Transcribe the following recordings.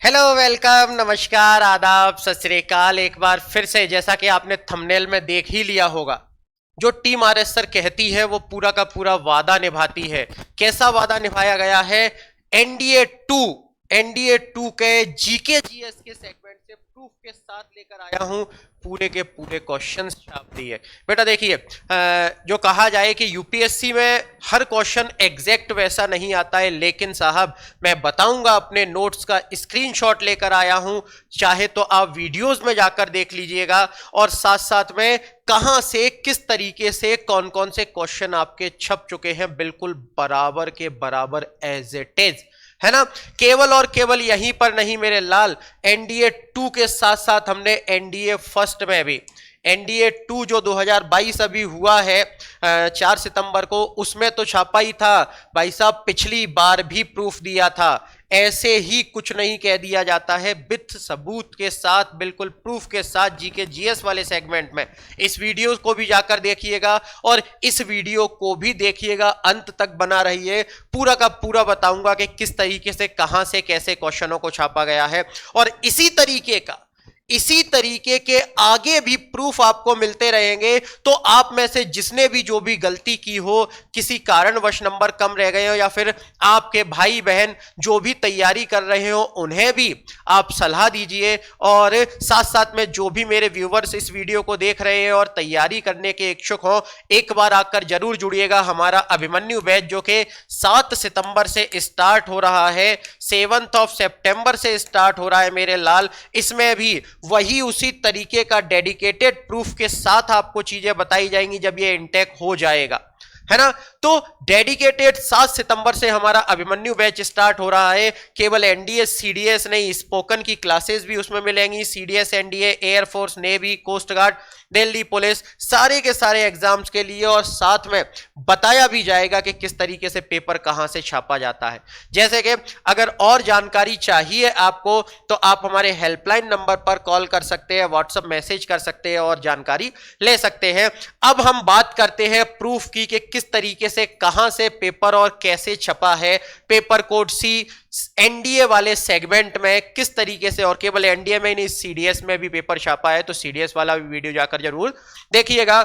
Hello, welcome, नमस्कार, आदाब, सत श्री अकाल। एक बार फिर से, जैसा कि आपने थंबनेल में देख ही लिया होगा, जो टीम आरएस कहती है वो पूरा का पूरा वादा निभाती है। कैसा वादा निभाया गया है? एनडीए 2 के जीके जीएस के सेगमेंट से प्रूफ के साथ लेकर आया हूं। पूरे के पूरे क्वेश्चंस छाप दिए। बेटा देखिए, जो कहा जाए कि यूपीएससी में हर क्वेश्चन एग्जैक्ट वैसा नहीं आता है, लेकिन साहब मैं बताऊंगा, अपने नोट्स का स्क्रीनशॉट लेकर आया हूं। चाहे तो आप वीडियोस में जाकर देख लीजिएगा, और साथ साथ में कहां से किस तरीके से कौन कौन से क्वेश्चन आपके छप चुके हैं, बिल्कुल बराबर के बराबर एज इट इज, है ना। केवल और केवल यहीं पर नहीं मेरे लाल, एनडीए 2 के साथ साथ हमने एनडीए फर्स्ट में भी, एनडीए 2 जो 2022 अभी हुआ है 4 सितंबर को, उसमें तो छापा ही था भाई साहब। पिछली बार भी प्रूफ दिया था। ऐसे ही कुछ नहीं कह दिया जाता है, विथ सबूत के साथ, बिल्कुल प्रूफ के साथ, जीके जीएस वाले सेगमेंट में। इस वीडियो को भी जाकर देखिएगा, और इस वीडियो को भी देखिएगा, अंत तक बना रहिए। पूरा का पूरा बताऊंगा कि किस तरीके से, कहां से, कैसे क्वेश्चनों को छापा गया है, और इसी तरीके के आगे भी प्रूफ आपको मिलते रहेंगे। तो आप में से जिसने भी जो भी गलती की हो, किसी कारणवश नंबर कम रह गए हो, या फिर आपके भाई बहन जो भी तैयारी कर रहे हो, उन्हें भी आप सलाह दीजिए। और साथ साथ में जो भी मेरे व्यूवर्स इस वीडियो को देख रहे हैं और तैयारी करने के इच्छुक हो, एक बार आकर जरूर जुड़िएगा। हमारा अभिमन्यु बैच जो कि 7 सितंबर से स्टार्ट हो रहा है, 7 सितंबर से स्टार्ट हो रहा है मेरे लाल। इसमें भी वही उसी तरीके का डेडिकेटेड प्रूफ के साथ आपको चीजें बताई जाएंगी जब ये इंटेक हो जाएगा, है ना। तो डेडिकेटेड 7 सितंबर से हमारा अभिमन्यु बैच स्टार्ट हो रहा है। केवल एनडीएस सीडीएस नहीं, स्पोकन की क्लासेस भी उसमें मिलेंगी। CDS, NDA, air force, navy, coast guard, Delhi police, सारे के सारे एग्जाम्स के लिए। और साथ में बताया भी जाएगा कि किस तरीके से पेपर कहां से छापा जाता है। जैसे कि अगर और जानकारी चाहिए आपको, तो आप हमारे हेल्पलाइन नंबर पर कॉल कर सकते हैं, व्हाट्सएप मैसेज कर सकते हैं और जानकारी ले सकते हैं। अब हम बात करते हैं प्रूफ की कि किस तरीके से, कहां से पेपर और कैसे छपा है। पेपर कोड सी एनडीए वाले सेगमेंट में किस तरीके से, और केवल एनडीए में नहीं, सीडीएस में भी पेपर छापा है, तो सीडीएस वाला भी वीडियो जाकर जरूर देखिएगा।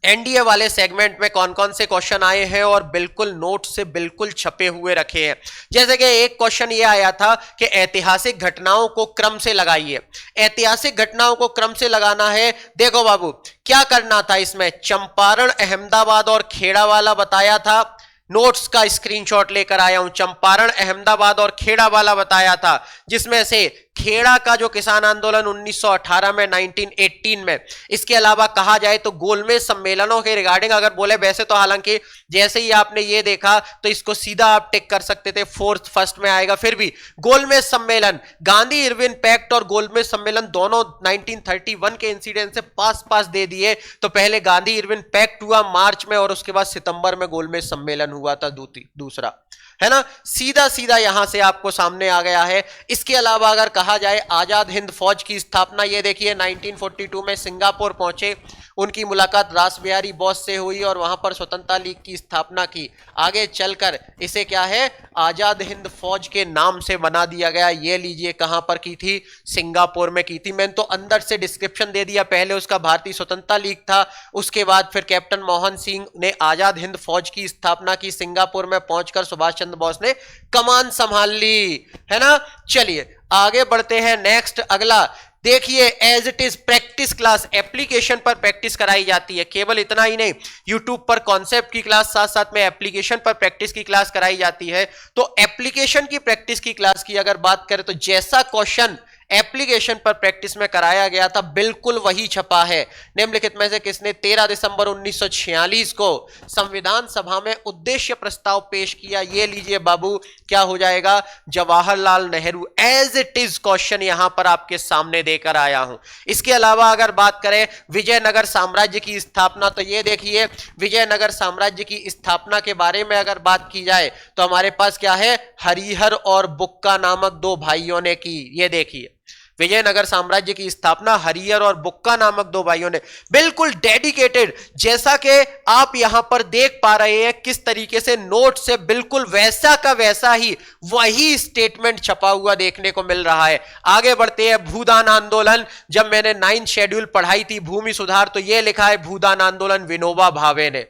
एनडीए वाले सेगमेंट में कौन कौन से क्वेश्चन आए हैं और बिल्कुल नोट से बिल्कुल छपे हुए रखे हैं। जैसे कि एक क्वेश्चन ये आया था कि ऐतिहासिक घटनाओं को क्रम से लगाइए। ऐतिहासिक घटनाओं को क्रम से लगाना है। देखो बाबू, क्या करना था इसमें, चंपारण, अहमदाबाद और खेड़ा वाला बताया था। नोट्स का स्क्रीनशॉट लेकर आया हूं। चंपारण, अहमदाबाद और खेड़ा वाला बताया था, जिसमें से खेड़ा का जो किसान आंदोलन 1918 में, 1918 में। इसके अलावा कहा जाए तो गोलमेज सम्मेलनों के रिगार्डिंग अगर बोले, वैसे तो हालांकि जैसे ही आपने ये देखा तो इसको सीधा आप टिक कर सकते थे, फोर्थ फर्स्ट में आएगा। फिर भी गोलमेज सम्मेलन, गांधी इरविन पैक्ट और गोलमेज सम्मेलन दोनों 1931 के इंसिडेंट से पास दे दिए। तो पहले गांधी इरविन पैक्ट हुआ मार्च में, और उसके बाद सितंबर में गोलमेज सम्मेलन हुआ था दूसरा, है ना। सीधा सीधा यहां से आपको सामने आ गया है। इसके अलावा अगर कहा जाए, आजाद हिंद फौज की स्थापना, ये देखिए 1942 में सिंगापुर पहुंचे, उनकी मुलाकात रास बिहारी बोस से हुई और वहां पर स्वतंत्रता लीग की स्थापना की। आगे चलकर इसे क्या है, आजाद हिंद फौज के नाम से बना दिया गया। ये लीजिए कहां पर की थी, सिंगापुर में की थी। मैंने तो अंदर से डिस्क्रिप्शन दे दिया। पहले उसका भारतीय स्वतंत्रता लीग था, उसके बाद फिर कैप्टन मोहन सिंह ने आजाद हिंद फौज की स्थापना की। सिंगापुर में पहुंचकर सुभाष चंद्र बोस ने कमान संभाल ली, है ना। चलिए आगे बढ़ते हैं। नेक्स्ट अगला देखिए, as it is practice class, application पर प्रैक्टिस कराई जाती है। केवल इतना ही नहीं, यूट्यूब पर कॉन्सेप्ट की क्लास, साथ साथ में एप्लीकेशन पर प्रैक्टिस की क्लास कराई जाती है। तो एप्लीकेशन की प्रैक्टिस की क्लास की अगर बात करें, तो जैसा क्वेश्चन एप्लीकेशन पर प्रैक्टिस में कराया गया था, बिल्कुल वही छपा है। निम्नलिखित में से किसने 13 दिसंबर 1946 को संविधान सभा में उद्देश्य प्रस्ताव पेश किया? ये लीजिए बाबू, क्या हो जाएगा, Jawaharlal Nehru. As it is question यहां पर आपके सामने देकर आया हूं। इसके अलावा अगर बात करें विजयनगर साम्राज्य की स्थापना, तो ये देखिए, विजयनगर साम्राज्य की स्थापना के बारे में अगर बात की जाए, तो हमारे पास क्या है, हरिहर और बुक्का नामक दो भाइयों ने की। ये देखिए, विजयनगर साम्राज्य की स्थापना हरिहर और बुक्का नामक दो भाइयों ने, बिल्कुल डेडिकेटेड, जैसा कि आप यहां पर देख पा रहे हैं किस तरीके से नोट से बिल्कुल वैसा का वैसा ही वही स्टेटमेंट छपा हुआ देखने को मिल रहा है। आगे बढ़ते हैं। भूदान आंदोलन, जब मैंने 9th शेड्यूल पढ़ाई थी भूमि सुधार, तो यह लिखा है भूदान आंदोलन विनोबा भावे ने,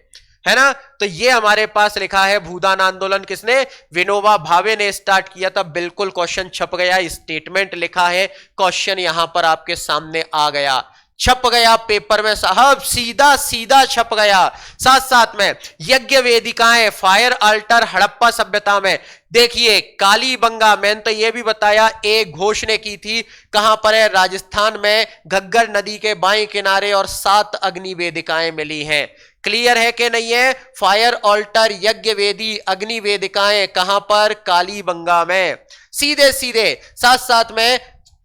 है ना। तो ये हमारे पास लिखा है भूदान आंदोलन किसने, विनोबा भावे ने स्टार्ट किया था। बिल्कुल क्वेश्चन छप गया, स्टेटमेंट लिखा है, क्वेश्चन यहां पर आपके सामने आ गया, छप गया पेपर में साहब, सीधा सीधा छप गया। साथ साथ में यज्ञ वेदिकाएं, फायर अल्टर हड़प्पा सभ्यता में, देखिए कालीबंगा, मैंने तो यह भी बताया एक घोष ने की थी, कहां पर है, राजस्थान में घग्गर नदी के बाएं किनारे, और 7 अग्नि वेदिकाएं मिली हैं। क्लियर है कि नहीं है। फायर ऑल्टर, यज्ञ वेदी, अग्नि वेदिकाएं कहां पर, कालीबंगा में। सीधे सीधे साथ साथ में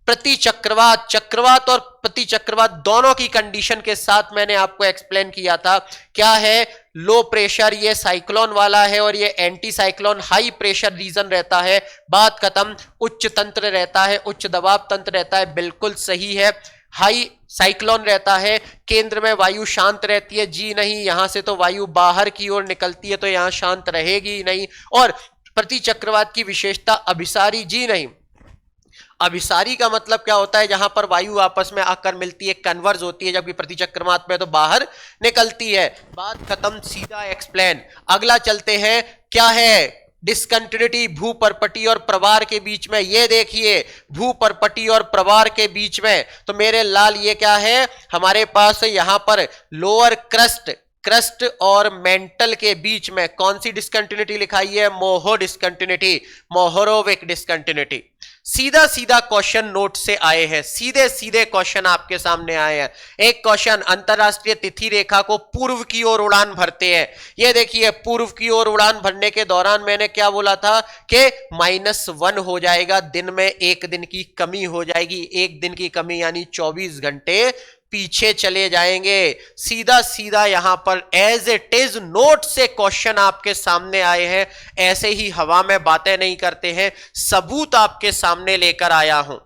प्रति चक्रवात, चक्रवात और प्रति चक्रवात दोनों की कंडीशन के साथ मैंने आपको एक्सप्लेन किया था। क्या है, लो प्रेशर, ये साइक्लोन वाला है, और ये anti cyclone high pressure region रहता है। बात खत्म। उच्च तंत्र रहता है, उच्च दबाव तंत्र रहता है, बिल्कुल सही है। हाई साइक्लोन रहता है, केंद्र में वायु शांत रहती है, जी नहीं, यहां से तो वायु बाहर की ओर निकलती है, तो यहां शांत रहेगी ही नहीं। और प्रति चक्रवात की विशेषता अभिसारी, जी नहीं, अभिसारी का मतलब क्या होता है, जहां पर वायु आपस में आकर मिलती है, कन्वर्ज होती है, जबकि प्रति चक्रवात में तो बाहर निकलती है। बात खत्म, सीधा एक्सप्लेन। अगला चलते हैं, क्या है, डिस्कंटिन्यूटी भूपर्पटी और प्रवार के बीच में। ये देखिए भूपर्पटी और प्रवार के बीच में, तो मेरे लाल ये क्या है, हमारे पास यहां पर लोअर क्रस्ट और मेंटल के बीच में कौन सी डिस्कंटिन्यूटी लिखाई है, मोहो डिस्कंटिन्यूटी, मोहोरोविक डिस्कंटिन्यूटी। सीधा सीधा क्वेश्चन नोट से आए हैं, सीधे सीधे क्वेश्चन आपके सामने आए हैं। एक क्वेश्चन, अंतरराष्ट्रीय तिथि रेखा को पूर्व की ओर उड़ान भरते हैं। ये देखिए पूर्व की ओर उड़ान भरने के दौरान मैंने क्या बोला था कि -1 हो जाएगा, दिन में 1 दिन की कमी हो जाएगी। 1 दिन की कमी यानी 24 घंटे पीछे चले जाएंगे। सीधा सीधा यहां पर एज इट इज नोट से क्वेश्चन आपके सामने आए हैं। ऐसे ही हवा में बातें नहीं करते हैं, सबूत आपके सामने लेकर आया हूं।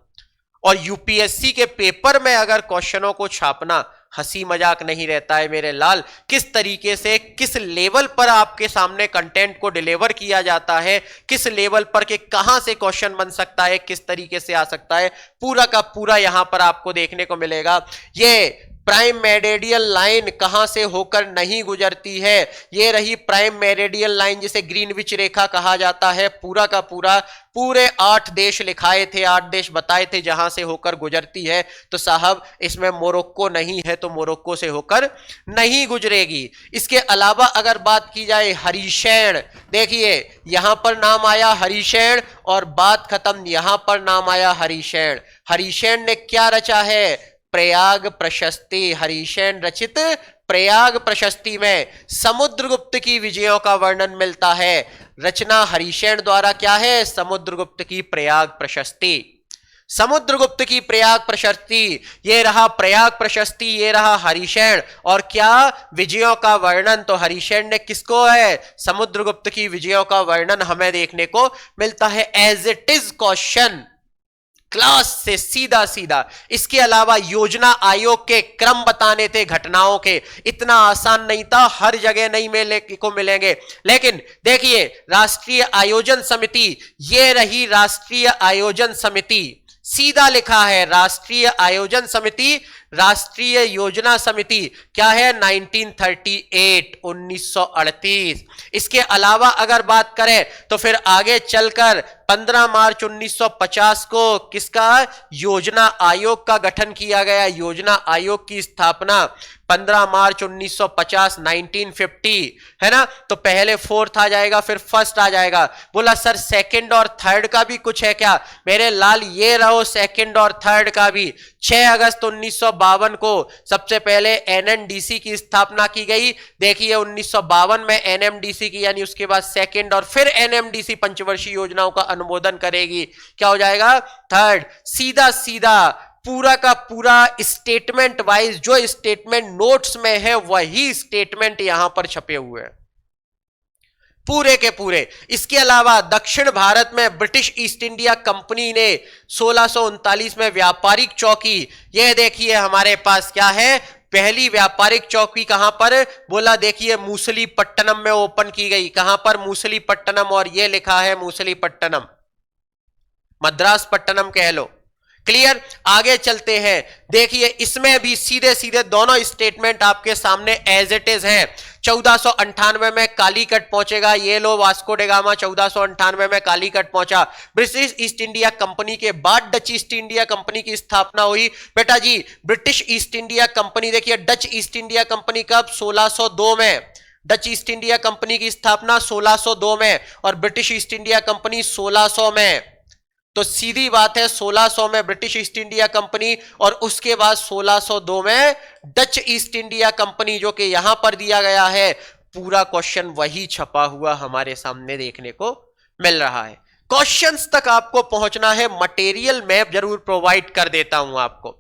और यूपीएससी के पेपर में अगर क्वेश्चनों को छापना हंसी मजाक नहीं रहता है मेरे लाल। किस तरीके से, किस लेवल पर आपके सामने कंटेंट को डिलीवर किया जाता है, किस लेवल पर के कहां से क्वेश्चन बन सकता है, किस तरीके से आ सकता है, पूरा का पूरा यहां पर आपको देखने को मिलेगा। ये प्राइम मेरिडियन लाइन कहां से होकर नहीं गुजरती है, ये रही प्राइम मेरिडियन लाइन, जिसे ग्रीनविच रेखा कहा जाता है। पूरा का पूरा पूरे 8 देश लिखाए थे, 8 देश बताए थे जहां से होकर गुजरती है। तो साहब इसमें मोरक्को नहीं है, तो मोरक्को से होकर नहीं गुजरेगी। इसके अलावा अगर बात की जाए हरिशैन, देखिए यहां पर नाम आया हरिशैन और बात खत्म, यहां पर नाम आया हरिशैन। हरिशैन ने क्या रचा है, प्रयाग प्रशस्ति। हरिशैन रचित प्रयाग प्रशस्ति में समुद्रगुप्त की विजयों का वर्णन मिलता है। रचना हरिशैन द्वारा क्या है, समुद्रगुप्त की प्रयाग प्रशस्ति। समुद्रगुप्त की प्रयाग प्रशस्ति, ये रहा प्रयाग प्रशस्ति, ये रहा हरिशैन। और क्या विजयों का वर्णन, तो हरिशैन ने किसको है, समुद्रगुप्त की विजयों का वर्णन हमें देखने को मिलता है as it is question class से सीधा सीधा। इसके अलावा योजना आयोग के क्रम बताने थे घटनाओं के, इतना आसान नहीं था, हर जगह नहीं मिलने को मिलेंगे। लेकिन देखिए राष्ट्रीय आयोजन समिति, ये रही राष्ट्रीय आयोजन समिति, सीधा लिखा है राष्ट्रीय आयोजन समिति, राष्ट्रीय योजना समिति क्या है 1938 1938। इसके अलावा अगर बात करें तो फिर आगे चलकर 15 मार्च 1950 को किसका योजना आयोग का गठन किया गया, योजना आयोग की स्थापना 15 मार्च 1950 1950 है ना। तो पहले 4th आ जाएगा, फिर 1st आ जाएगा। बोला सर 2nd और 3rd का भी कुछ है क्या, मेरे लाल ये रहो 2nd और 3rd का भी। 6 अगस्त 1952 को सबसे पहले एनएमडीसी की स्थापना की गई। देखिए 1952 में एनएमडीसी की, यानी उसके बाद 2nd और फिर एनएमडीसी पंचवर्षीय योजनाओं का अनुमोदन करेगी, क्या हो जाएगा 3rd। सीधा सीधा पूरा का पूरा स्टेटमेंट वाइज, जो स्टेटमेंट नोट्स में है वही स्टेटमेंट यहां पर छपे हुए हैं। पूरे के पूरे। इसके अलावा दक्षिण भारत में ब्रिटिश ईस्ट इंडिया कंपनी ने 1639 में व्यापारिक चौकी, यह देखिए हमारे पास क्या है, पहली व्यापारिक चौकी कहां पर, बोला देखिए मूसलीपट्टनम में ओपन की गई। कहां पर, मूसलीपट्टनम, और यह लिखा है मूसलीपट्टनम, मद्रास पट्टनम कह लो। क्लियर, आगे चलते हैं। देखिए इसमें भी सीधे सीधे दोनों स्टेटमेंट आपके सामने एज इट इज है। 1498 में कालीकट पहुंचेगा, ये लो वास्को डे गामा 1498 में कालीकट पहुंचा। ब्रिटिश ईस्ट इंडिया कंपनी के बाद डच ईस्ट इंडिया कंपनी की स्थापना हुई। बेटा जी ब्रिटिश ईस्ट इंडिया कंपनी, देखिए डच ईस्ट इंडिया कंपनी कब, 1602 में। डच ईस्ट इंडिया कंपनी की स्थापना 1602 में और ब्रिटिश ईस्ट इंडिया कंपनी 1600 में। तो सीधी बात है 1600 में ब्रिटिश ईस्ट इंडिया कंपनी और उसके बाद 1602 में डच ईस्ट इंडिया कंपनी, जो कि यहां पर दिया गया है। पूरा क्वेश्चन वही छपा हुआ हमारे सामने देखने को मिल रहा है। क्वेश्चंस तक आपको पहुंचना है, मटेरियल मैप जरूर प्रोवाइड कर देता हूं आपको।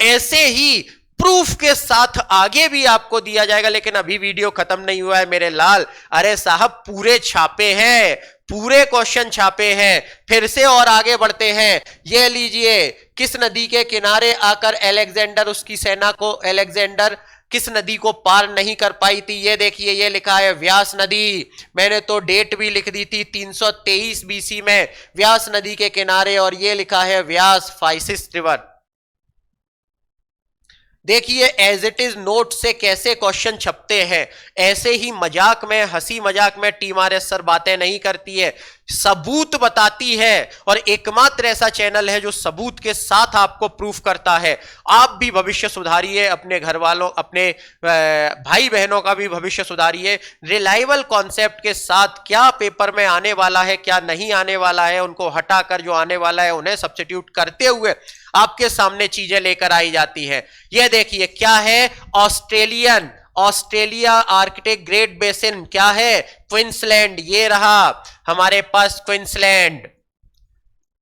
ऐसे ही प्रूफ के साथ आगे भी आपको दिया जाएगा, लेकिन अभी वीडियो खत्म नहीं हुआ है मेरे लाल। अरे साहब पूरे छापे हैं, पूरे क्वेश्चन छापे हैं। फिर से और आगे बढ़ते हैं। ये लीजिए, किस नदी के किनारे आकर अलेक्जेंडर उसकी सेना को, अलेक्जेंडर किस नदी को पार नहीं कर पाई थी, ये देखिए ये लिखा है व्यास नदी। मैंने तो डेट भी लिख दी थी 323 बीसी में, व्यास नदी के किनारे, और ये लिखा है व्यास फाइसिस रिवर। देखिए एज इट इज नोट से कैसे क्वेश्चन छपते हैं। ऐसे ही मजाक में, हंसी मजाक में टीआरएस सर बातें नहीं करती है, सबूत बताती है। और एकमात्र ऐसा चैनल है जो सबूत के साथ आपको प्रूफ करता है। आप भी भविष्य सुधारिए, अपने घर वालों, अपने भाई बहनों का भी भविष्य सुधारिए। रिलायबल कॉन्सेप्ट के साथ क्या पेपर में आने वाला है, क्या नहीं आने वाला है, उनको हटाकर जो आने वाला है उन्हें सब्स्टिट्यूट करते हुए आपके सामने चीजें लेकर आई जाती है। यह देखिए क्या है, ऑस्ट्रेलिया आर्कटिक ग्रेट बेसिन क्या है, क्वींसलैंड। ये रहा हमारे पास Queensland,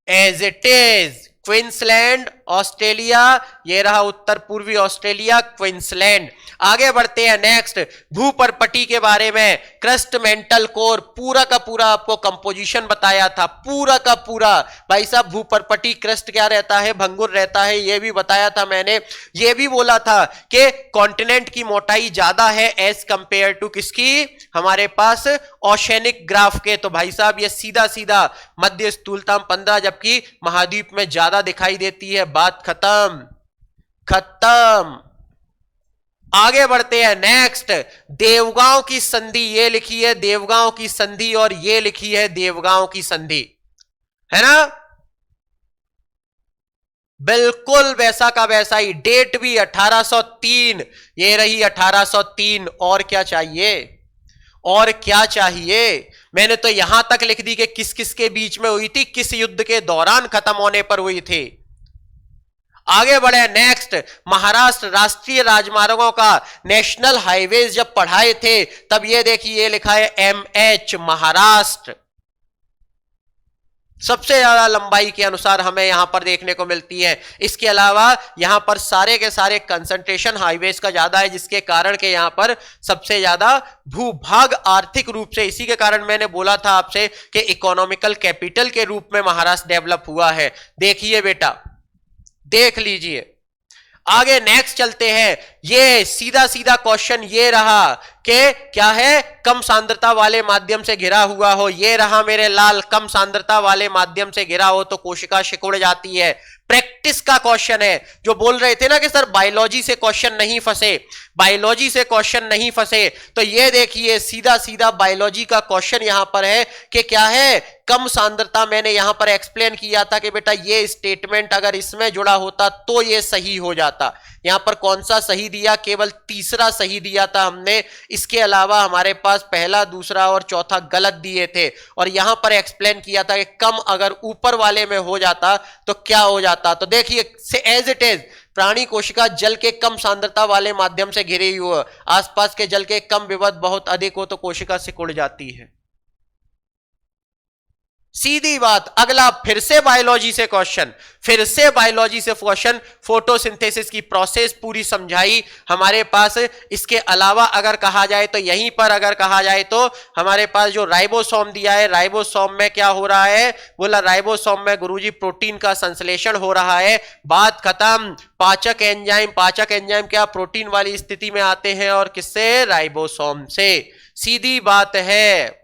as it is Queensland Australia, ये रहा उत्तर पूर्वी ऑस्ट्रेलिया क्वींसलैंड। आगे बढ़ते हैं नेक्स्ट, भूपर्पटी के बारे में, क्रस्ट मेंटल कोर, पूरा का पूरा आपको कंपोजिशन बताया था, पूरा का पूरा। भाई साहब भूपर्पटी क्रस्ट क्या रहता है, भंगुर रहता है, ये भी बताया था मैंने। ये भी बोला था कि कॉन्टिनेंट की मोटाई ज्यादा है एज कंपेयर टू किसकी, हमारे पास ओशेनिक ग्राफ के। तो भाई साहब ये सीधा सीधा मध्य स्थूलताम 15, जबकि महाद्वीप में ज्यादा दिखाई देती है। बात खत्म, खत्म। आगे बढ़ते हैं नेक्स्ट, देवगांव की संधि, ये लिखी है देवगांव की संधि और ये लिखी है देवगांव की संधि, है ना, बिल्कुल वैसा का वैसा ही। डेट भी 1803, ये रही 1803। और क्या चाहिए, और क्या चाहिए। मैंने तो यहां तक लिख दी कि किस किस के बीच में हुई थी, किस युद्ध के दौरान खत्म होने पर हुई थी। आगे बढ़े नेक्स्ट, महाराष्ट्र राष्ट्रीय राजमार्गों का नेशनल हाईवेज जब पढ़ाए थे तब ये देखिए ये लिखा है MH महाराष्ट्र। सबसे ज्यादा लंबाई के अनुसार हमें यहां पर देखने को मिलती है। इसके अलावा यहां पर सारे के सारे कंसंट्रेशन हाईवेज का ज्यादा है, जिसके कारण के यहां पर सबसे ज्यादा भूभाग आर्थिक रूप से, इसी के कारण मैंने बोला था आपसे कि इकोनॉमिकल कैपिटल के रूप में महाराष्ट्र डेवलप हुआ है। देखिए बेटा, देख लीजिए। आगे नेक्स्ट चलते हैं। ये सीधा सीधा क्वेश्चन ये रहा कि क्या है, कम सांद्रता वाले माध्यम से घिरा हुआ हो, ये रहा मेरे लाल, कम सांद्रता वाले माध्यम से घिरा हो तो कोशिका सिकुड़ जाती है। प्रैक्टिस का क्वेश्चन है। जो बोल रहे थे ना कि सर बायोलॉजी से क्वेश्चन नहीं फंसे, बायोलॉजी से क्वेश्चन नहीं फंसे, तो ये देखिए सीधा सीधा बायोलॉजी का क्वेश्चन यहां पर है कि क्या है, कम सांद्रता। मैंने यहां पर एक्सप्लेन किया था कि बेटा ये स्टेटमेंट अगर इसमें जुड़ा होता तो ये सही हो जाता। यहां पर कौन सा सही दिया, केवल तीसरा सही दिया था हमने। इसके अलावा हमारे पास पहला, दूसरा और चौथा गलत दिए थे। और यहां पर एक्सप्लेन किया था कि कम अगर ऊपर वाले में हो जाता तो क्या हो जाता। तो देखिए एज इट इज, प्राणी कोशिका जल के कम सांद्रता वाले माध्यम से घिरी हुई, आसपास के जल के कम विवध बहुत अधिक हो तो कोशिका सिकुड़ जाती है। सीधी बात। अगला फिर से बायोलॉजी से क्वेश्चन, फिर से बायोलॉजी से क्वेश्चन, फोटोसिंथेसिस की प्रोसेस पूरी समझाई हमारे पास। इसके अलावा अगर कहा जाए तो यहीं पर अगर कहा जाए तो हमारे पास जो राइबोसोम दिया है, राइबोसोम में क्या हो रहा है, बोला राइबोसोम में गुरुजी प्रोटीन का संश्लेषण हो रहा है, बात खत्म। पाचक एंजाइम, पाचक एंजाइम क्या प्रोटीन वाली स्थिति में आते हैं और किससे, राइबोसोम से, सीधी बात है।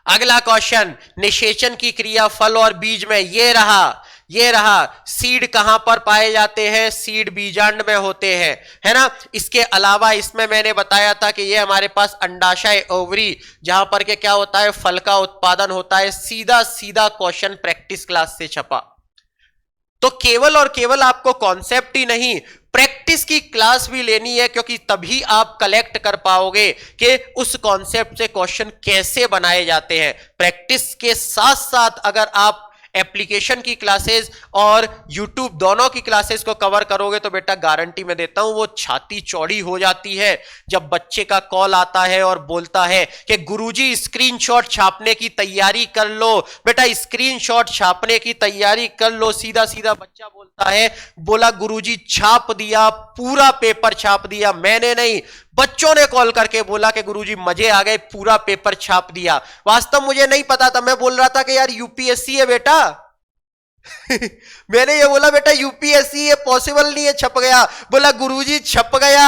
अगला क्वेश्चन, निषेचन की क्रिया फल और बीज में, ये रहा सीड कहां पर पाए जाते हैं, सीड बीजांड में होते हैं, है ना। इसके अलावा इसमें मैंने बताया था कि ये हमारे पास अंडाशय, ओवरी, जहां पर के क्या होता है, फल का उत्पादन होता है। सीधा सीधा क्वेश्चन प्रैक्टिस क्लास से छपा। तो केवल और केवल आपको कॉन्सेप्ट ही नहीं, प्रैक्टिस की क्लास भी लेनी है, क्योंकि तभी आप कलेक्ट कर पाओगे कि उस कॉन्सेप्ट से क्वेश्चन कैसे बनाए जाते हैं। प्रैक्टिस के साथ साथ अगर आप एप्लीकेशन की क्लासेस और यूट्यूब दोनों की क्लासेस को कवर करोगे तो बेटा गारंटी मैं देता हूं वो छाती चौड़ी हो जाती है जब बच्चे का कॉल आता है और बोलता है कि गुरुजी स्क्रीनशॉट छापने की तैयारी कर लो। बेटा स्क्रीनशॉट छापने की तैयारी कर लो, सीधा सीधा बच्चा बोलता है, बोला गुरुजी छाप दिया, पूरा पेपर छाप दिया। मैंने नहीं, बच्चों ने कॉल करके बोला कि गुरुजी मजे आ गए, पूरा पेपर छाप दिया। वास्तव मुझे नहीं पता था, मैं बोल रहा था कि यार यूपीएससी है बेटा मैंने ये बोला बेटा यूपीएससी ये पॉसिबल नहीं है, छप गया। बोला गुरुजी छप गया,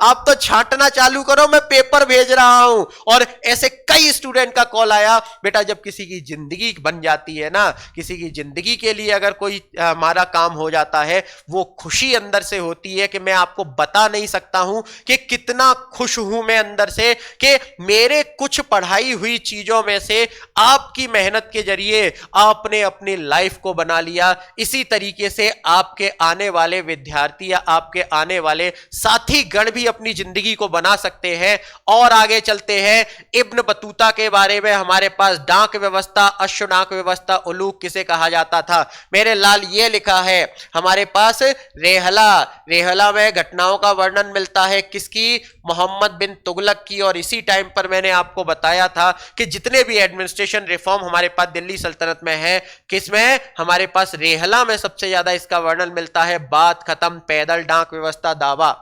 आप तो छांटना चालू करो, मैं पेपर भेज रहा हूं। और ऐसे कई स्टूडेंट का कॉल आया। बेटा जब किसी की जिंदगी बन जाती है ना, किसी की जिंदगी के लिए अगर कोई हमारा काम हो जाता है, वो खुशी अंदर से होती है कि मैं आपको बता नहीं सकता हूं कि कितना खुश हूं मैं अंदर से कि मेरे कुछ पढ़ाई हुई चीजों में से आपकी मेहनत के जरिए आपने अपनी लाइफ को बना लिया। इसी तरीके से आपके आने वाले विद्यार्थी या आपके आने वाले साथी गण भी अपनी जिंदगी को बना सकते हैं। और आगे चलते हैं, इब्न बतूता के बारे में हमारे पास डाक व्यवस्था, अश्वडाक व्यवस्था, उलूक किसे कहा जाता था। मेरे लाल ये लिखा है हमारे पास रेहला में घटनाओं का वर्णन मिलता है किसकी, मोहम्मद बिन तुगलक की। और इसी टाइम पर मैंने आपको बताया था कि जितने भी एडमिनिस्ट्रेशन रिफॉर्म हमारे पास दिल्ली सल्तनत में है, किसमें, हमारे पास रेहला में सबसे ज्यादा इसका वर्णन मिलता है। बात खत्म, पैदल डाक व्यवस्था, दावा।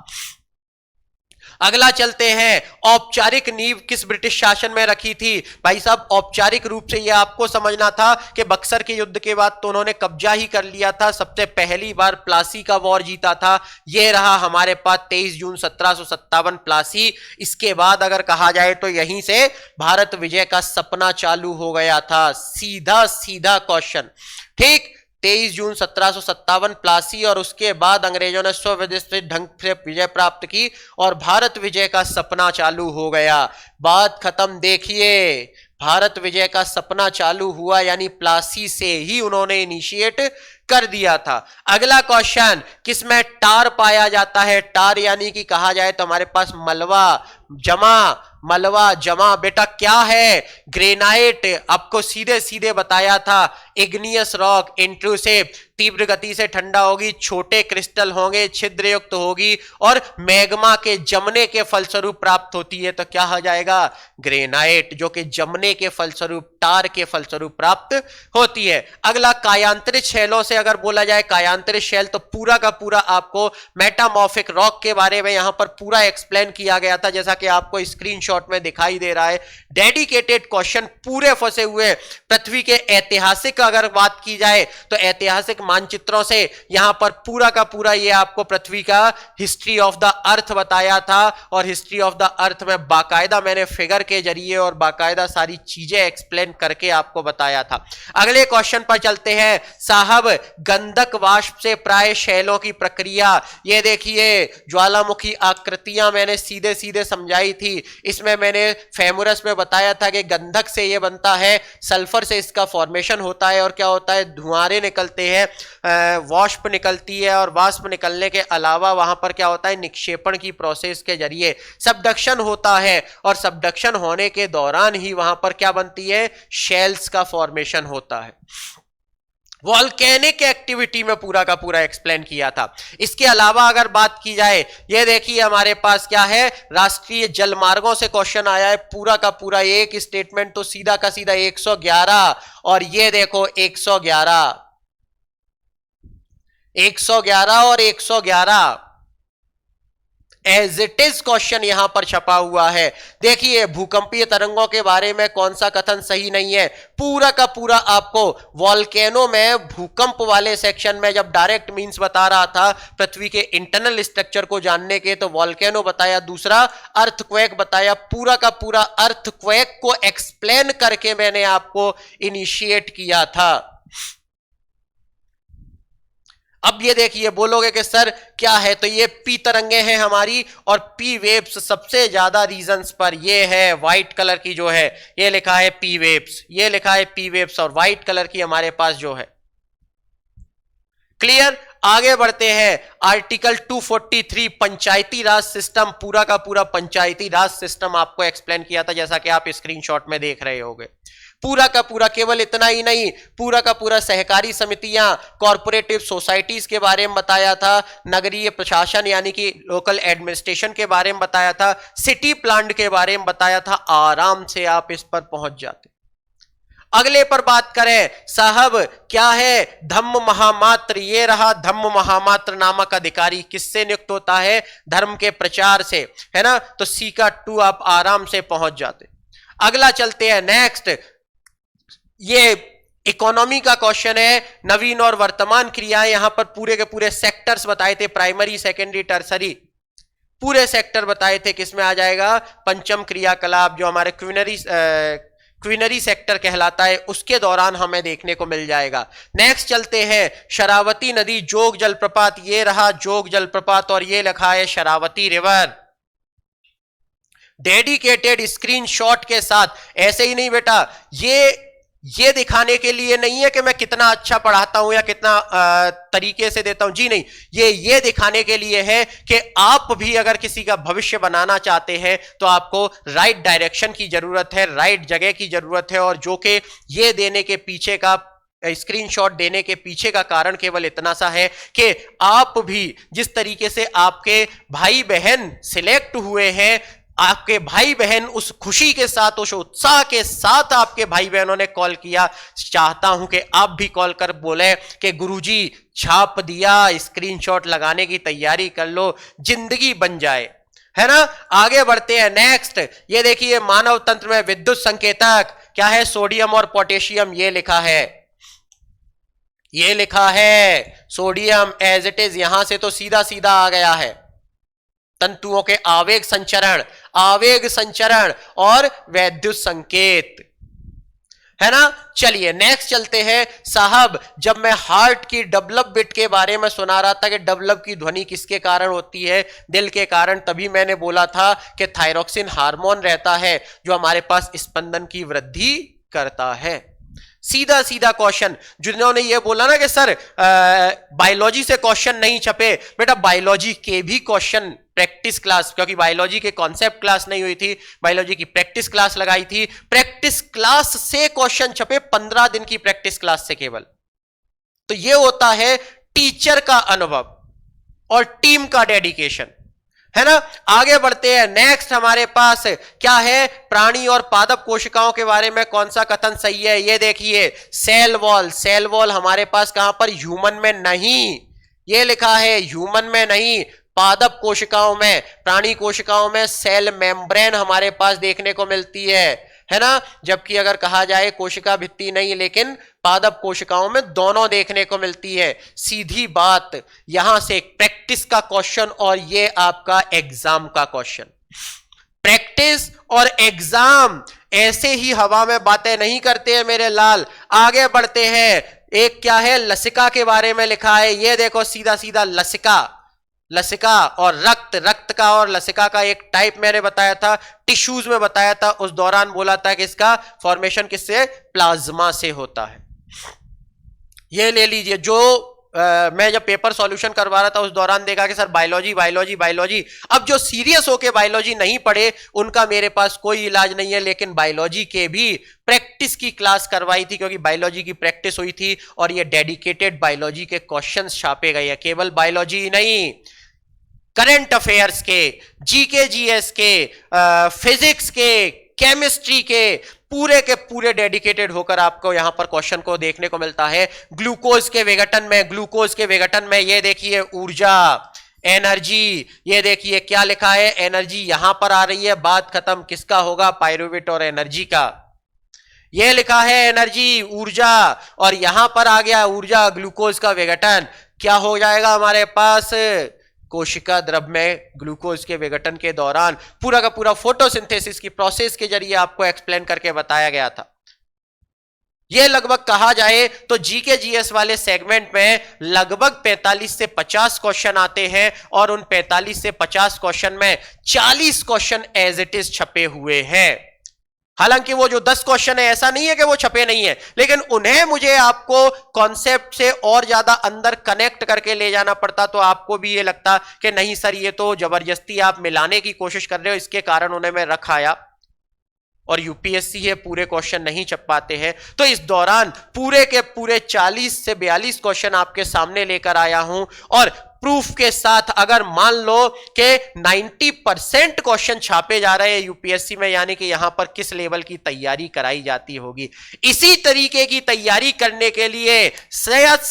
अगला चलते हैं, औपचारिक नींव किस ब्रिटिश शासन में रखी थी। भाई साहब औपचारिक रूप से यह आपको समझना था कि बक्सर के युद्ध के बाद तो उन्होंने कब्जा ही कर लिया था, सबसे पहली बार प्लासी का वॉर जीता था। यह रहा हमारे पास 23 जून 1757 प्लासी। इसके बाद अगर कहा जाए तो यहीं से भारत विजय का सपना चालू हो गया था। सीधा सीधा क्वेश्चन, ठीक। 23 जून 1757 प्लासी, और उसके बाद अंग्रेजों ने स्वविधिष्ठित ढंग से विजय प्राप्त की और भारत विजय का सपना चालू हो गया। बात खत्म। देखिए भारत विजय का सपना चालू हुआ यानी प्लासी से ही उन्होंने इनिशिएट कर दिया था। अगला क्वेश्चन, किसमें टार पाया जाता है। टार यानी कि कहा जाए तो हमारे पास मलवा जमा बेटा क्या है, ग्रेनाइट। आपको सीधे सीधे बताया था, इग्नियस रॉक, इंट्रूसिव, तीव्र गति से ठंडा होगी, छोटे क्रिस्टल होंगे, छिद्र युक्त होगी और मैग्मा के जमने के फलस्वरूप प्राप्त होती है। तो क्या हो जाएगा, ग्रेनाइट, जो कि जमने के फलस्वरूप, टार के फलस्वरूप प्राप्त होती है। अगला कायांतरित शैलों से अगर बोला जाए, कायांतरित शैल, तो पूरा का पूरा आपको मेटामॉर्फिक रॉक के बारे में यहां पर पूरा एक्सप्लेन किया गया था, जैसा कि आपको स्क्रीनशॉट में दिखाई दे रहा है। डेडिकेटेड क्वेश्चन पूरे फंसे हुए। पृथ्वी के ऐतिहासिक अगर बात की जाए तो ऐतिहासिक मानचित्रों से यहां पर पूरा का पूरा ये आपको पृथ्वी का हिस्ट्री ऑफ द अर्थ बताया था। और हिस्ट्री ऑफ द अर्थ में बाकायदा मैंने फिगर के जरिए और बाकायदा सारी चीजें एक्सप्लेन करके आपको बताया था। अगले क्वेश्चन पर चलते हैं साहब, गंधक वाष्प से प्राय शैलों की प्रक्रिया। ये देखिए ज्वालामुखी आकृतियां मैंने सीधे सीधे समझाई थी। इसमें मैंने फेमुरस में बताया था कि गंधक से ये बनता है, सल्फर से इसका फॉर्मेशन होता है और क्या होता है, धुआंरे निकलते हैं, वाष्प निकलती है और वाष्प निकलने के अलावा वहां पर क्या होता है, निक्षेपण की प्रोसेस के जरिए सबडक्शन होता है और सबडक्शन होने के दौरान ही वहां पर क्या बनती है, शेल्स का फॉर्मेशन होता है। वॉल्केनिक एक्टिविटी में पूरा का पूरा एक्सप्लेन किया था। इसके अलावा अगर बात की जाए, ये देखिए हमारे पास क्या है, राष्ट्रीय जलमार्गों से क्वेश्चन आया है पूरा का पूरा एक स्टेटमेंट, तो सीधा का सीधा 111, और ये देखो 111 और 111 एज इट इज क्वेश्चन यहां पर छपा हुआ है। देखिए भूकंपीय तरंगों के बारे में कौन सा कथन सही नहीं है, पूरा का पूरा आपको वॉल्केनो में भूकंप वाले सेक्शन में जब डायरेक्ट मींस बता रहा था पृथ्वी के इंटरनल स्ट्रक्चर को जानने के, तो वॉल्केनो बताया, दूसरा अर्थक्वेक बताया। पूरा का पूरा अर्थक्वेक को एक्सप्लेन करके मैंने आपको इनिशिएट किया था। अब ये देखिए बोलोगे कि सर क्या है, तो ये पी तरंगे हैं हमारी, और पी वेव्स सबसे ज्यादा रीजंस पर ये है व्हाइट कलर की जो है, ये लिखा है पी वेव्स, ये लिखा है पी वेव्स, और व्हाइट कलर की हमारे पास जो है। क्लियर? आगे बढ़ते हैं। आर्टिकल 243 पंचायती राज सिस्टम, पूरा का पूरा पंचायती राज सिस्टम आपको एक्सप्लेन किया था, जैसा कि आप स्क्रीनशॉट में देख रहे होंगे। पूरा का पूरा, केवल इतना ही नहीं, पूरा का पूरा सहकारी समितियां, कॉर्पोरेटिव सोसाइटीज के बारे में बताया था, नगरीय प्रशासन यानी कि लोकल एडमिनिस्ट्रेशन के बारे में बताया था, सिटी प्लान के बारे में बताया था। आराम से आप इस पर पहुंच जाते। अगले पर बात करें साहब, क्या है धम्म महामात्र, ये रहा धम्म महामात्र नामक अधिकारी, किससे नियुक्त होता है? धर्म के प्रचार से, है ना। तो सी का 2 आप आराम से पहुंच जाते। अगला चलते हैं नेक्स्ट, ये इकोनॉमी का क्वेश्चन है, नवीन और वर्तमान क्रियाएं, यहां पर पूरे के पूरे सेक्टर्स बताए थे, प्राइमरी सेकेंडरी टर्सरी, पूरे सेक्टर बताए थे। किसमें आ जाएगा? पंचम क्रियाकलाप, जो हमारे क्विनरी सेक्टर कहलाता है, उसके दौरान हमें देखने को मिल जाएगा। नेक्स्ट चलते हैं, शरावती नदी जोग जलप्रपात, ये रहा जोग जलप्रपात, और ये लिखा है शरावती रिवर। डेडिकेटेड स्क्रीनशॉट के साथ, ऐसे ही नहीं बेटा, ये दिखाने के लिए नहीं है कि मैं कितना अच्छा पढ़ाता हूं या कितना तरीके से देता हूं, जी नहीं, ये दिखाने के लिए है कि आप भी अगर किसी का भविष्य बनाना चाहते हैं तो आपको राइट डायरेक्शन की जरूरत है, राइट जगह की जरूरत है, और जो कि ये देने के पीछे का, स्क्रीनशॉट देने के पीछे का कारण केवल इतना सा है कि आप भी जिस तरीके से आपके भाई बहन सिलेक्ट हुए हैं, आपके भाई बहन उस खुशी के साथ, उस उत्साह के साथ आपके भाई बहनों ने कॉल किया, चाहता हूं कि आप भी कॉल कर बोले कि गुरुजी छाप दिया, स्क्रीनशॉट लगाने की तैयारी कर लो, जिंदगी बन जाए, है ना। आगे बढ़ते हैं नेक्स्ट, ये देखिए मानव तंत्र में विद्युत संकेतक क्या है? सोडियम और पोटेशियम, ये लिखा है, ये लिखा है सोडियम एज इट इज, यहां से तो सीधा सीधा आ गया है। तंतुओं के आवेग संचरण और वैद्युत संकेत, है ना। चलिए नेक्स्ट चलते हैं साहब, जब मैं हार्ट की डबलप बिट के बारे में सुना रहा था कि डबलप की ध्वनि किसके कारण होती है? दिल के कारण। तभी मैंने बोला था कि थायरोक्सिन हार्मोन रहता है जो हमारे पास स्पंदन की वृद्धि करता है। सीधा सीधा क्वेश्चन, जिन्होंने ये बोला ना कि सर बायोलॉजी से क्वेश्चन नहीं छपे, बेटा बायोलॉजी के भी क्वेश्चन प्रैक्टिस क्लास, क्योंकि बायोलॉजी के कॉन्सेप्ट क्लास नहीं हुई थी, बायोलॉजी की प्रैक्टिस क्लास लगाई थी, प्रैक्टिस क्लास से क्वेश्चन छपे, 15 दिन की प्रैक्टिस क्लास से केवल। तो ये होता है टीचर का अनुभव और टीम का डेडिकेशन, है ना। आगे बढ़ते हैं नेक्स्ट, हमारे पास क्या है? प्राणी और पादप कोशिकाओं के बारे में कौन सा कथन सही है? ये देखिए सेल वॉल हमारे पास कहां पर? ह्यूमन में नहीं, ये लिखा है ह्यूमन में नहीं, पादप कोशिकाओं में, प्राणी कोशिकाओं में सेल मेम्ब्रेन हमारे पास देखने को मिलती है ना। जबकि अगर कहा जाए कोशिका भित्ति नहीं, लेकिन पादप कोशिकाओं में दोनों देखने को मिलती है। सीधी बात, यहां से प्रैक्टिस का क्वेश्चन और ये आपका एग्जाम का क्वेश्चन। प्रैक्टिस और एग्जाम ऐसे ही हवा में बातें नहीं करते हैं मेरे लाल। आगे बढ़ते हैं, एक क्या है? लसिका के बारे में लिखा है, ये देखो सीधा सीधा लसिका और रक्त का और लसिका का एक टाइप मैंने बताया था, टिश्यूज में बताया था, उस दौरान बोला था कि इसका फॉर्मेशन किससे? प्लाज्मा से होता है। ये ले लीजिए, जो मैं जब पेपर सॉल्यूशन करवा रहा था उस दौरान देखा कि सर बायोलॉजी बायोलॉजी बायोलॉजी। अब जो सीरियस होके बायोलॉजी नहीं पढ़े उनका मेरे पास कोई इलाज नहीं है, लेकिन बायोलॉजी के भी प्रैक्टिस की क्लास करवाई थी, क्योंकि बायोलॉजी की प्रैक्टिस हुई थी और ये डेडिकेटेड बायोलॉजी के क्वेश्चंस छापे गए हैं। केवल बायोलॉजी ही नहीं, करंट अफेयर्स के, जीके जीएस के, फिजिक्स के, केमिस्ट्री के पूरे डेडिकेटेड होकर आपको यहां पर क्वेश्चन को देखने को मिलता है। ग्लूकोज के विघटन में ये देखिए ऊर्जा, एनर्जी, ये देखिए क्या लिखा है, एनर्जी यहां पर आ रही है, बात खत्म, किसका होगा, पायरुवेट और एनर्जी का। ये लिखा है एनर्जी, ऊर्जा, और यहां पर आ गया ऊर्जा, ग्लूकोज का विघटन, क्या हो जाएगा हमारे पास, कोशिका द्रव में ग्लूकोज के विघटन के दौरान पूरा का पूरा फोटोसिंथेसिस की प्रोसेस के जरिए आपको एक्सप्लेन करके बताया गया था। यह लगभग कहा जाए तो जीके जीएस वाले सेगमेंट में लगभग 45 से 50 क्वेश्चन आते हैं, और उन 45 से 50 क्वेश्चन में 40 क्वेश्चन एज इट इज छपे हुए हैं। हालांकि वो जो 10 क्वेश्चन है ऐसा नहीं है कि वो छपे नहीं है, लेकिन उन्हें मुझे आपको कॉन्सेप्ट से और ज्यादा अंदर कनेक्ट करके ले जाना पड़ता, तो आपको भी ये लगता कि नहीं सर ये तो जबरदस्ती आप मिलाने की कोशिश कर रहे हो, इसके कारण उन्हें मैं रख आया। और यूपीएससी है, पूरे क्वेश्चन नहीं छप पाते हैं, तो इस दौरान पूरे के पूरे 40 से 42 क्वेश्चन आपके सामने लेकर आया हूं, और प्रूफ के साथ। अगर मान लो कि 90% क्वेश्चन छापे जा रहे हैं यूपीएससी में, यानी कि यहां पर किस लेवल की तैयारी कराई जाती होगी। इसी तरीके की तैयारी करने के लिए 7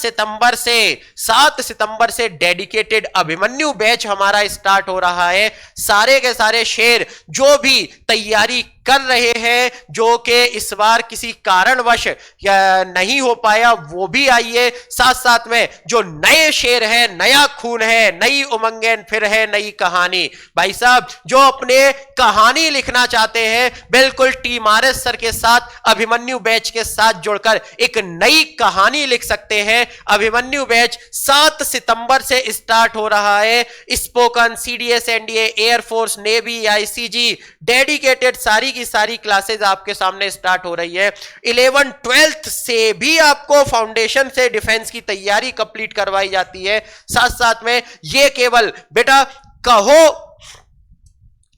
सितंबर से डेडिकेटेड अभिमन्यु बैच हमारा स्टार्ट हो रहा है। सारे के सारे शेर जो भी तैयारी कर रहे हैं, जो कि इस बार किसी कारणवश नहीं हो पाया, वो भी आइए। साथ साथ में जो नए शेर हैं, नया खून है, नई उमंगें, फिर है नई कहानी। भाई साहब जो अपने कहानी लिखना चाहते हैं, बिल्कुल टीम आरएस सर के साथ, अभिमन्यु बैच के साथ जुड़कर एक नई कहानी लिख सकते हैं। अभिमन्यु बैच 7 सितंबर से स्टार्ट हो रहा है। Spoken, CDS, NDA, air force, navy, ICG, dedicated सारी की सारी क्लासेस आपके सामने स्टार्ट हो रही है। 11-12 से भी आपको फाउंडेशन से डिफेंस की तैयारी कंप्लीट करवाई जाती है। साथ साथ में ये केवल बेटा कहो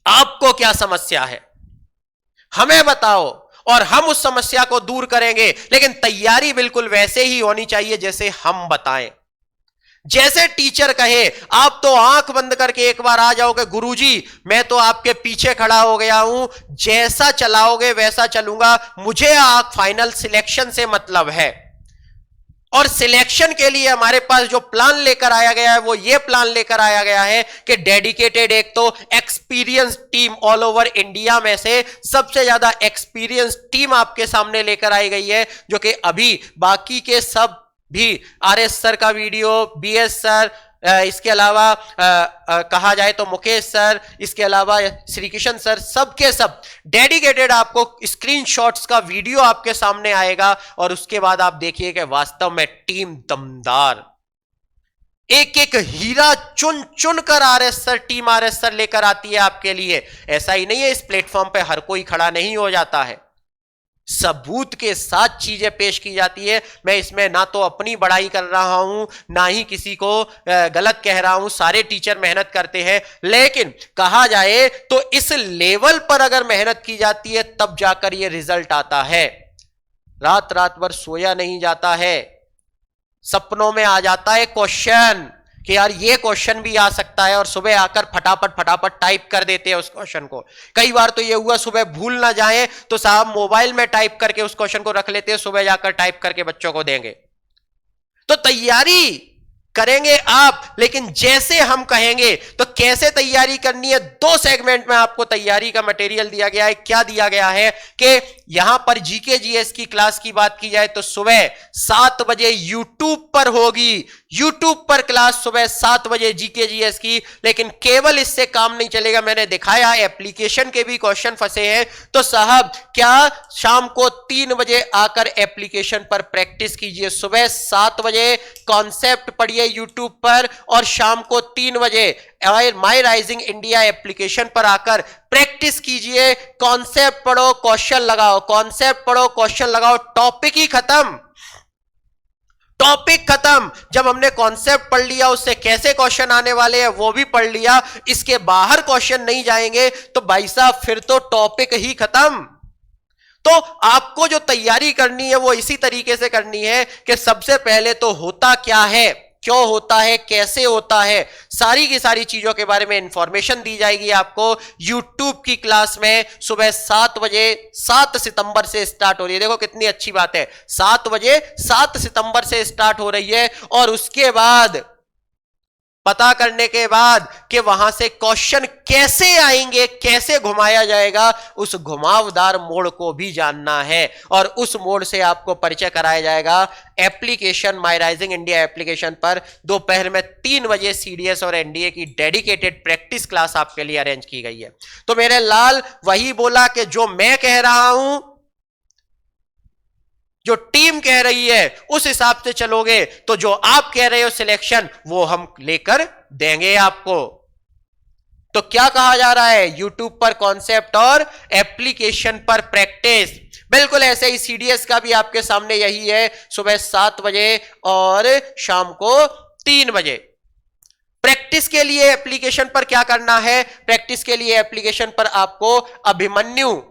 आपको क्या समस्या है, हमें बताओ और हम उस समस्या को दूर करेंगे, लेकिन तैयारी बिल्कुल वैसे ही होनी चाहिए जैसे हम बताएं। जैसे टीचर कहे, आप तो आंख बंद करके एक बार आ जाओगे, गुरुजी मैं तो आपके पीछे खड़ा हो गया हूं, जैसा चलाओगे वैसा चलूंगा, मुझे आप फाइनल सिलेक्शन से मतलब है। और सिलेक्शन के लिए हमारे पास जो प्लान लेकर आया गया है, वो ये प्लान लेकर आया गया है कि डेडिकेटेड एक तो experience team all over India में से सबसे ज्यादा एक्सपीरियंस टीम आपके सामने लेकर आई गई है, जो कि अभी बाकी के सब भी आरएस सर का वीडियो, बीएस सर, इसके अलावा कहा जाए तो मुकेश सर, इसके अलावा श्री किशन सर, सबके सब डेडिकेटेड आपको स्क्रीनशॉट्स का वीडियो आपके सामने आएगा। और उसके बाद आप देखिए कि वास्तव में टीम दमदार, एक एक हीरा चुन चुन कर टीम आरएस सर लेकर आती है आपके लिए। ऐसा ही नहीं है, इस प्लेटफॉर्म पे हर कोई खड़ा नहीं हो जाता है, सबूत के साथ चीजें पेश की जाती है। मैं इसमें ना तो अपनी बड़ाई कर रहा हूं, ना ही किसी को गलत कह रहा हूं, सारे टीचर मेहनत करते हैं, लेकिन कहा जाए तो इस लेवल पर अगर मेहनत की जाती है तब जाकर यह रिजल्ट आता है। रात रात भर सोया नहीं जाता है, सपनों में आ जाता है क्वेश्चन कि यार ये क्वेश्चन भी आ सकता है, और सुबह आकर फटाफट टाइप कर देते हैं उस क्वेश्चन को। कई बार तो ये हुआ सुबह भूल ना जाए तो साहब मोबाइल में टाइप करके उस क्वेश्चन को रख लेते हैं, सुबह जाकर टाइप करके बच्चों को देंगे। तो तैयारी करेंगे आप, लेकिन जैसे हम कहेंगे तो कैसे तैयारी करनी है, 2 सेगमेंट में आपको तैयारी का मटेरियल दिया गया है। क्या दिया गया है कि यहां पर जीके जीएस की क्लास की बात की जाए तो सुबह 7 बजे यूट्यूब पर होगी, यूट्यूब पर क्लास सुबह 7 बजे जीके जीएस की। लेकिन केवल इससे काम नहीं चलेगा, मैंने दिखाया एप्लीकेशन के भी क्वेश्चन फंसे हैं, तो साहब क्या शाम को 3 बजे आकर एप्लीकेशन पर प्रैक्टिस कीजिए। सुबह 7 बजे कॉन्सेप्ट पढ़िए यूट्यूब पर, और शाम को 3 बजे माई राइजिंग इंडिया एप्लीकेशन पर आकर प्रैक्टिस कीजिए। कॉन्सेप्ट पढ़ो, क्वेश्चन लगाओ, कॉन्सेप्ट पढ़ो, क्वेश्चन लगाओ, टॉपिक ही खत्म। टॉपिक खत्म। जब हमने कॉन्सेप्ट पढ़ लिया, उससे कैसे क्वेश्चन आने वाले हैं वो भी पढ़ लिया, इसके बाहर क्वेश्चन नहीं जाएंगे, तो भाई साहब फिर तो टॉपिक ही खत्म। तो आपको जो तैयारी करनी है वो इसी तरीके से करनी है कि सबसे पहले तो होता क्या है, क्यों होता है, कैसे होता है, सारी की सारी चीजों के बारे में इंफॉर्मेशन दी जाएगी आपको YouTube की क्लास में। सुबह 7 बजे 7 सितंबर से स्टार्ट हो रही है। देखो कितनी अच्छी बात है, 7 बजे 7 सितंबर से स्टार्ट हो रही है। और उसके बाद पता करने के बाद कि वहां से क्वेश्चन कैसे आएंगे, कैसे घुमाया जाएगा, उस घुमावदार मोड को भी जानना है। और उस मोड से आपको परिचय कराया जाएगा एप्लीकेशन माई राइजिंग इंडिया एप्लीकेशन पर। दोपहर में 3 बजे सीडीएस और एनडीए की डेडिकेटेड प्रैक्टिस क्लास आपके लिए अरेंज की गई है। तो मेरे लाल वही बोला कि जो मैं कह रहा हूं, जो टीम कह रही है, उस हिसाब से चलोगे तो जो आप कह रहे हो सिलेक्शन, वो हम लेकर देंगे आपको। तो क्या कहा जा रहा है, यूट्यूब पर कॉन्सेप्ट और एप्लीकेशन पर प्रैक्टिस। बिल्कुल ऐसे ही सीडीएस का भी आपके सामने यही है, सुबह 7 बजे और शाम को 3 बजे। प्रैक्टिस के लिए एप्लीकेशन पर क्या करना है, प्रैक्टिस के लिए एप्लीकेशन पर आपको अभिमन्यु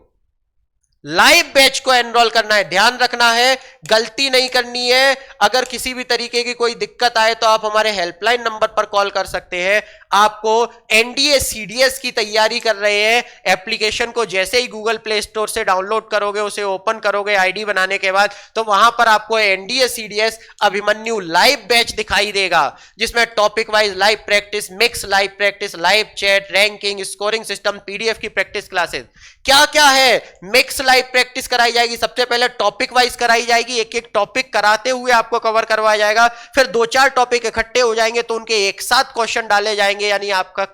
लाइव बैच को एनरोल करना है। ध्यान रखना है, गलती नहीं करनी है। अगर किसी भी तरीके की कोई दिक्कत आए तो आप हमारे हेल्पलाइन नंबर पर कॉल कर सकते हैं। आपको एनडीए सीडीएस की तैयारी कर रहे हैं, एप्लीकेशन को जैसे ही गूगल प्ले स्टोर से डाउनलोड करोगे, उसे ओपन करोगे आईडी बनाने के बाद, तो वहां पर आपको NDA CDS Abhimanyu live batch दिखाई देगा, जिसमें topic wise live practice, mix live practice, live chat, ranking, scoring system, PDF की प्रैक्टिस क्लासेस, क्या क्या है। मिक्स लाइव प्रैक्टिस कराई जाएगी, सबसे पहले टॉपिक वाइज कराई जाएगी, एक एक टॉपिक कराते हुए आपको कवर करवाया जाएगा। फिर 2-4 टॉपिक इकट्ठे हो जाएंगे तो उनके एक साथ क्वेश्चन डाले जाएंगे, यानी आपका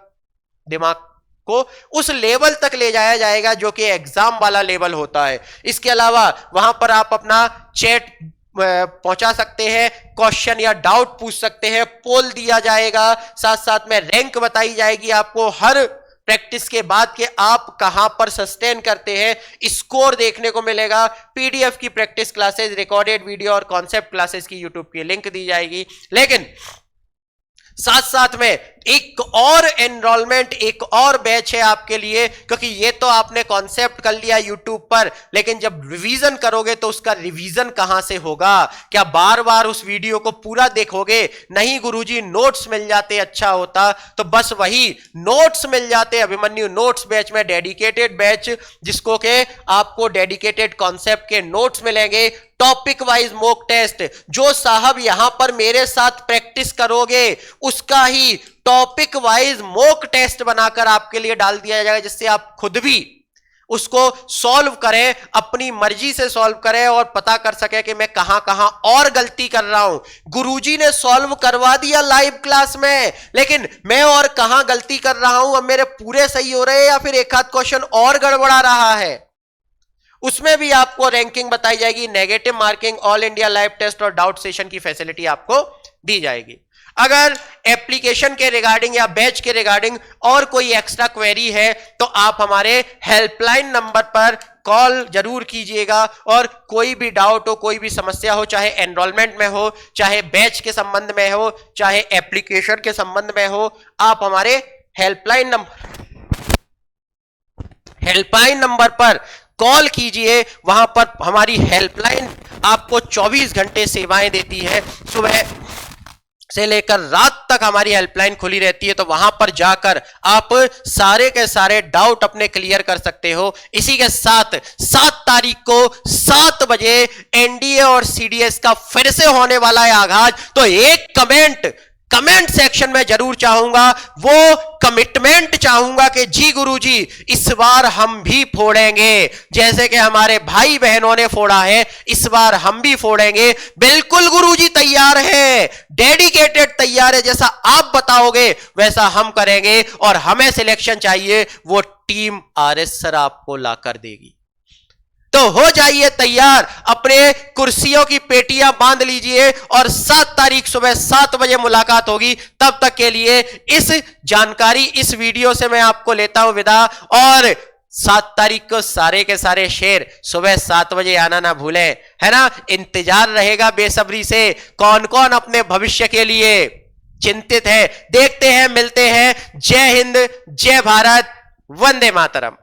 दिमाग को उस लेवल तक ले जाया जाएगा जो कि एग्जाम वाला लेवल होता है। इसके अलावा वहां पर आप अपना चैट पहुंचा सकते हैं, क्वेश्चन या डाउट पूछ सकते हैं, पोल दिया जाएगा, साथ साथ में रैंक बताई जाएगी आपको हर प्रैक्टिस के बाद के आप कहां पर सस्टेन करते हैं, स्कोर देखने को मिलेगा। पीडीएफ की प्रैक्टिस क्लासेस, रिकॉर्डेड वीडियो और कॉन्सेप्ट क्लासेस की यूट्यूब की लिंक दी जाएगी। लेकिन साथ साथ में एक और एनरोलमेंट, एक और बैच है आपके लिए, क्योंकि ये तो आपने कॉन्सेप्ट कर लिया यूट्यूब पर, लेकिन जब रिवीजन करोगे तो उसका रिवीजन कहां से होगा? क्या बार बार उस वीडियो को पूरा देखोगे? नहीं गुरुजी, नोट्स मिल जाते अच्छा होता। तो बस वही नोट्स मिल जाते अभिमन्यु नोट्स बैच में, डेडिकेटेड बैच, जिसको के आपको डेडिकेटेड कॉन्सेप्ट के नोट्स मिलेंगे, टॉपिक वाइज मॉक टेस्ट, जो साहब यहां पर मेरे साथ प्रैक्टिस करोगे उसका ही टॉपिक वाइज मॉक टेस्ट बनाकर आपके लिए डाल दिया जाएगा, जिससे आप खुद भी उसको सॉल्व करें, अपनी मर्जी से सॉल्व करें और पता कर सके कि मैं कहां कहां और गलती कर रहा हूं। गुरुजी ने सॉल्व करवा दिया लाइव क्लास में, लेकिन मैं और कहां गलती कर रहा हूं, अब मेरे पूरे सही हो रहे हैं या फिर एक आध क्वेश्चन और गड़बड़ा रहा है, उसमें भी आपको रैंकिंग बताई जाएगी, negative marking, all India live test और डाउट सेशन की फैसिलिटी आपको दी जाएगी। अगर एप्लीकेशन के रिगार्डिंग या बैच के रिगार्डिंग और कोई एक्स्ट्रा क्वेरी है तो आप हमारे हेल्पलाइन नंबर पर कॉल जरूर कीजिएगा, और कोई भी डाउट हो, कोई भी समस्या हो, चाहे एनरोलमेंट में हो, चाहे बैच के संबंध में हो, चाहे एप्लीकेशन के संबंध में हो, आप हमारे हेल्पलाइन नंबर पर कॉल कीजिए। वहां पर हमारी हेल्पलाइन आपको 24 घंटे सेवाएं देती है, सुबह से लेकर रात तक हमारी हेल्पलाइन खुली रहती है। तो वहां पर जाकर आप सारे के सारे डाउट अपने क्लियर कर सकते हो। इसी के साथ 7 तारीख को 7 बजे एनडीए और सीडीएस का फिर से होने वाला है आगाज। तो एक कमेंट सेक्शन में जरूर चाहूंगा, वो कमिटमेंट चाहूंगा कि जी गुरुजी इस बार हम भी फोड़ेंगे, जैसे कि हमारे भाई बहनों ने फोड़ा है, इस बार हम भी फोड़ेंगे। बिल्कुल गुरुजी तैयार है, डेडिकेटेड तैयार है, जैसा आप बताओगे वैसा हम करेंगे। और हमें सिलेक्शन चाहिए, वो टीम आरएस सर आपको लाकर देगी। तो हो जाइए तैयार, अपने कुर्सियों की पेटियां बांध लीजिए और 7 तारीख सुबह 7 बजे मुलाकात होगी। तब तक के लिए इस जानकारी, इस वीडियो से मैं आपको लेता हूं विदा, और 7 तारीख को सारे के सारे शेर सुबह 7 बजे आना ना भूलें, है ना। इंतजार रहेगा बेसब्री से, कौन कौन अपने भविष्य के लिए चिंतित है। देखते हैं, मिलते हैं। जय हिंद, जय भारत, वंदे मातरम।